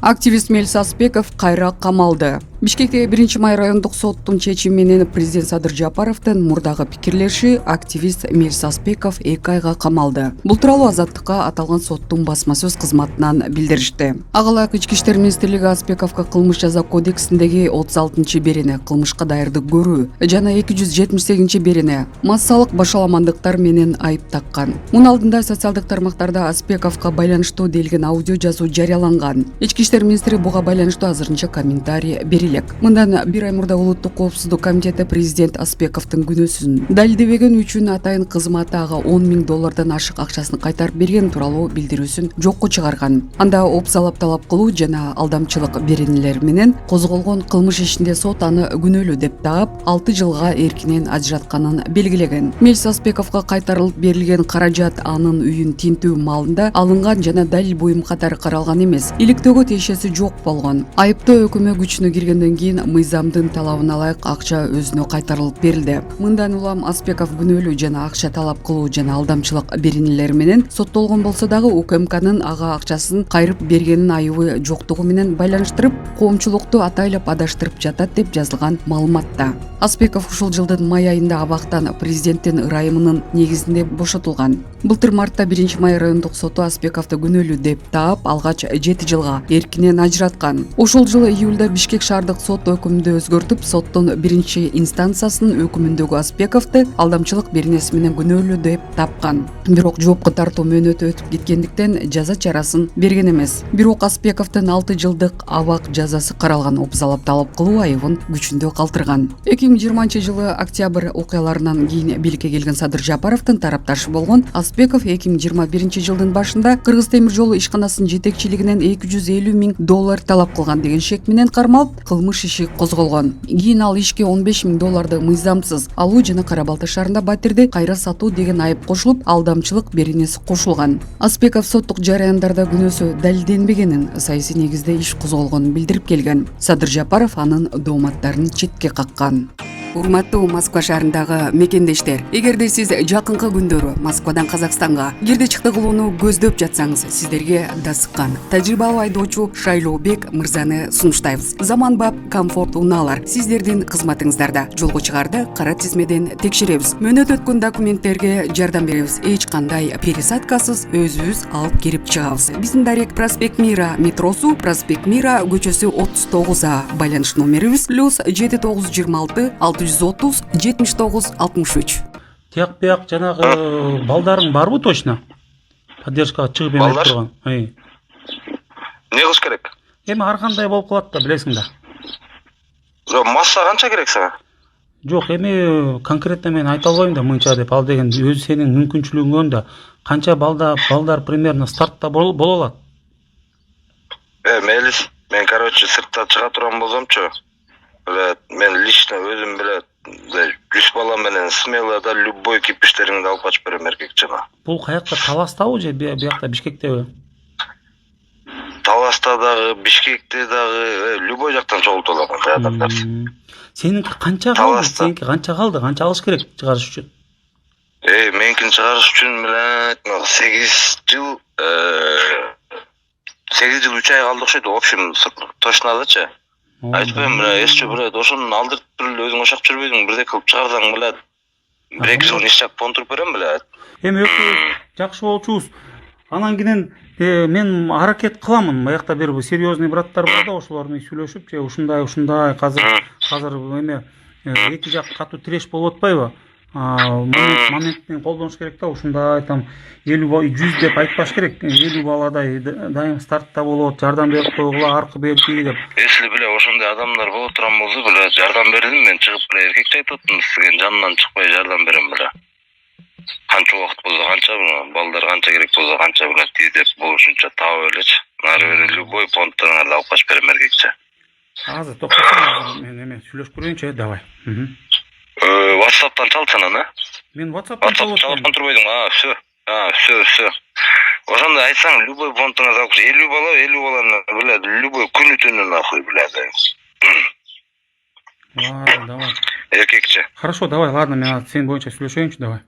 Активист Мелис Аспеков кайра камалды. Бишкекте 1-май райондук соттун чечими менен президент Садыр Жапаровдун мурдагы пикирлеши активист Мелис Аспеков 2 айга камалды. Бул тууралуу Азаттыкка аталган соттун басма сөз кызматынан билдиришти. Ага ылайык Ички иштер министрлиги Аспековго кылмыш жаза кодексиндеги 36-берине кылмышка даярдык көрүү жана 278-берине массалык башаламандыктар менен айып таккан. Мунун алдында социалдык тармактарда Аспековго байланыштуу делген аудио жазуу жарыяланган. Ички иштер министри буга байланыштуу азырынча комментарий берилет. Мындан 1 ай мурда Улуттук коопсуздук комитети президент Аспековдун күнөөсүн далилдебеген үчүн атайын кызматы ага $10,000 ашык акчасын кайтарып берген тууралуу билдирүүсүн жокко чыгарган. Анда опсалап талап кылуу жана алдамчылык беренелер менен козголгон кылмыш ишинде сот аны күнөөлүү деп таап 6 жылга эркинен ажыратканын белгилеген. Мелис Аспековго кайтарылып берилген каражат анын үйүн тинтүү маалында алынган жана далил буюм катары каралган эмес. Иликтөөгө тиешеси жок болгон. Айыптоо өкүмө күчүнө киргенден кийин мыйзамдын талабына ылайык акча өзүнө кайтарылып берилди. Мындан улам Аспеков күнөөлүү жана акча талап кылуу жана алдамчылык беренелери менен соттолгон болсо дагы УКМКнын ага акчасын кайрып бергенин айыбы жоктугу менен байланыштырып, коомчулукту атайлап адаштырып жатат деп жазылган маалыматта. Аспеков ушул жылдын май айында абактан президенттин ырайымынын негизинде бошотулган. Былтыр мартта 1-май райондук соту Аспековду күнөөлүү деп таап, алгач 7 жылга эркинен ажыраткан. Ошол жылы июлда Бишкек шаардык сот өкүмдү өзгөртүп, соттун 1-инстанциясынын өкүмүндөгү Аспековду алдамчылык беренеси менен күнөөлүү деп тапкан. Бирок жоопко тартуу мөөнөтү өтүп кеткендиктен жаза чарасын берген эмес. Бирок Аспековдун 6 жылдык абак жазасы каралган, опсалап талап кылуу айыбын күчүндө калтырган. 2020 жылы октябрь окуяларынан кийин бийликке келген Садыр Жапаровдун тарапташы болгон Аспеков 2021 жылдын башында Кыргыз темир жолу ишканасынын жетекчилигинен $250,000 талап кылган деген шек менен кармалып, кылмыш иши козголгон. Кийин ал ишке $15,000 мыйзамсыз алуу жана Кара Балта шаарында батирди кайра сатуу деген айып кошулуп, алдамчылык беренеси кошулган. Аспеков соттук жараяндарда күнөөсү далилденбегенин, саясий негизде иш козголгонун билдирип келген. Садыр Жапаров анын дооматтарын четке каккан. Урматтуу Москва шаарындагы мекендештер, эгерде сиз жакынкы күндөрү Москвадан Казакстанга кирди чыкты кылууну көздөп жатсаңыз, сиздерге дасыккан тажрыйбалуу айдоочу Шайлообек мырзаны сунуштайбыз. Заманбап комфорт унаалар сиздердин кызматыңыздарда. Жолго чыгарды кара тизмеден текшеребиз. Мөөнөт өткөн документтерге жардам беребиз. Эч кандай пересадкасыз өзүбүз алып кирип чыгабыз. Биздин Дарек проспект Мира метросу, проспект Мира көчөсү 39А, байланыш номерибиз +7926 630 79 63. Тияк бияк жанагы балдарың барбы точно? Поддержкага чыгып эмес турган. Не кылыш керек? Эми ар кандай болуп калат да, билесиң да. Жок, масса канча керек сага? Жок, эми конкретно мен айта албайм да мынча деп, ал деген өзү сенин мүмкүнчүлүгүң да. Канча балдар примерно стартта боло алат? Мелис, мен сыртта чыга турган болсомчу, мен лично өзүм 100 бала менен смело да любой кипиштериңди алып ачып берем эркек жана. Бул каякта Таластабы же биякта Бишкектеби? Таласта дагы, Бишкекте дагы, любой жактан чогултуп алам адамдар. Сеники канча калды? Сеники канча калды? Канча алыш керек чыгарыш үчүн? Меникин чыгарыш үчүн 8 жыл 3 ай калды окшойт. В общем, точнодочу. Айтпайм, эсче ошонун алдырып өзүң ошак жүрбөйдүң, бирдей кылып чыгарсаң, 1-2 жыл ишчак контуруп берем. Эми жакшы болчубуз. Анан кийин мен аракет кыламын. Аякта бир серьезный браттар бар да, ошолор менен сүйлөшүп, же ушундай азыр эме эки жак катуу тиреш болуп атпайбы? Моментин колдонуш керек да, ушундай там 50-100 деп айтпаш керек. 50 баладай дайым стартта болот, жардам берип койгула, аркы берки деп. Если ошондой адамдар боло турган болсо, жардам бердим, мен чыгып эркекче айтып аттым, сизге жанынан чыкпай жардам берем. Канча убакыт болсо канча, балдар канча керек болсо канча тийдеп болушунча таап элечи. Нары бери любой понттарыңарды алып качып берем эркекче. Азыр токтосоң, мен эме сүйлөшүп көрөйүнчү, давай. WhatsApp'tan чалчан аны. Мен WhatsApp'tan чалып турбойдуң. Все. Ошондой айтсаң, любой понттарыңарды алып 50 баланы, любой күнү түнү нахуй, Ладно, давай. Эркекче. Хорошо, давай, ладно, мен сен боюнча сүйлөшөйүнчү, давай.